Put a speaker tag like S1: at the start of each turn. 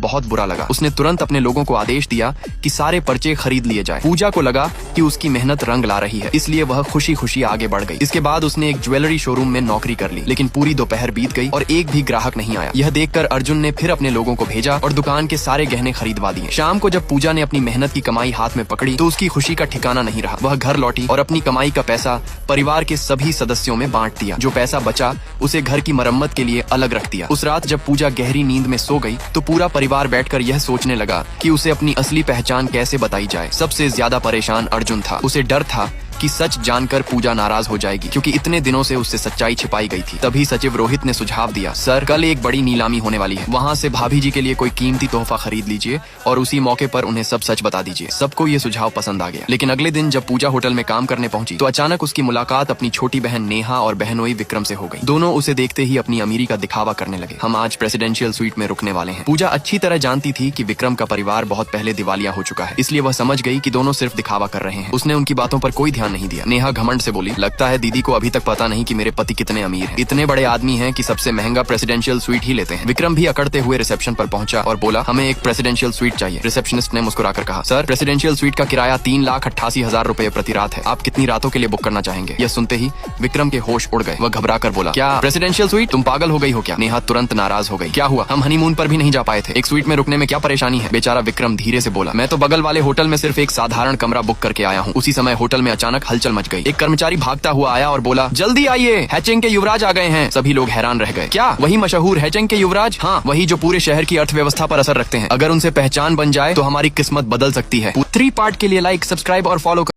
S1: बहुत बुरा लगा। उसने तुरंत अपने लोगों को आदेश दिया कि सारे पर्चे खरीद लिए जाए। पूजा को लगा कि उसकी मेहनत रंग ला रही है, इसलिए वह खुशी खुशी आगे बढ़ गई। इसके बाद उसने एक ज्वेलरी शोरूम में नौकरी कर ली, लेकिन पूरी दोपहर बीत गई और एक भी ग्राहक नहीं आया। यह देखकर अर्जुन ने फिर अपने लोगों को भेजा और दुकान के सारे गहने खरीदवा दिए। शाम को जब पूजा ने अपनी मेहनत की कमाई हाथ में पकड़ी तो उसकी खुशी का ठिकाना नहीं रहा। वह घर लौटी और अपनी कमाई का पैसा परिवार के सभी सदस्यों में बांट दिया। जो पैसा बचा उसे घर की मरम्मत के लिए अलग रख दिया। उस रात जब पूजा गहरी नींद में सो गई तो पूरा परिवार बैठकर यह सोचने लगा कि उसे अपनी असली पहचान कैसे बताई जाए। सबसे ज्यादा परेशान अर्जुन था। उसे डर था कि सच जानकर पूजा नाराज हो जाएगी, क्योंकि इतने दिनों से उससे सच्चाई छिपाई गई थी। तभी सचिव रोहित ने सुझाव दिया, सर कल एक बड़ी नीलामी होने वाली है, वहाँ से भाभी जी के लिए कोई कीमती तोहफा खरीद लीजिए और उसी मौके पर उन्हें सब सच बता दीजिए। सबको ये सुझाव पसंद आ गया। लेकिन अगले दिन जब पूजा होटल में काम करने पहुंची तो अचानक उसकी मुलाकात अपनी छोटी बहन नेहा और बहनोई विक्रम से हो गई। दोनों उसे देखते ही अपनी अमीरी का दिखावा करने लगे। हम आज प्रेसिडेंशियल स्वीट में रुकने वाले हैं। पूजा अच्छी तरह जानती थी कि विक्रम का परिवार बहुत पहले दिवालिया हो चुका है, इसलिए वह समझ गई कि दोनों सिर्फ दिखावा कर रहे हैं। उसने उनकी बातों पर कोई ध्यान नहीं दिया। नेहा घमंड से बोली, लगता है दीदी को अभी तक पता नहीं कि मेरे पति कितने अमीर हैं। इतने बड़े आदमी हैं कि सबसे महंगा प्रेसिडेंशियल स्वीट ही लेते हैं। विक्रम भी अकड़ते हुए रिसेप्शन पर पहुंचा और बोला, हमें एक प्रेसिडेंशियल स्वीट चाहिए। रिसेप्शनिस्ट ने मुस्कुराकर कहा, सर प्रेसिडेंशियल स्वीट का किराया 3,88,000 रुपए प्रति रात है। आप कितनी रातों के लिए बुक करना चाहेंगे? यह सुनते ही विक्रम के होश उड़ गए। वह घबरा कर बोला, क्या प्रेसिडेंशियल स्वीट? तुम पागल हो गई हो क्या? नेहा तुरंत नाराज हो गई। क्या हुआ? हम हनीमून पर भी नहीं जा पाए थे, एक स्वीट में रुकने में क्या परेशानी है? बेचारा विक्रम धीरे से बोला, मैं तो बगल वाले होटल में सिर्फ एक साधारण कमरा बुक करके आया हूँ। उसी समय होटल में अचानक हलचल मच गई। एक कर्मचारी भागता हुआ आया और बोला, जल्दी आइए, हैचेंग के युवराज आ गए हैं। सभी लोग हैरान रह गए। क्या वही मशहूर हैचेंग के युवराज? हाँ, वही जो पूरे शहर की अर्थव्यवस्था पर असर रखते हैं। अगर उनसे पहचान बन जाए तो हमारी किस्मत बदल सकती है। 3 पार्ट के लिए लाइक, सब्सक्राइब और फॉलो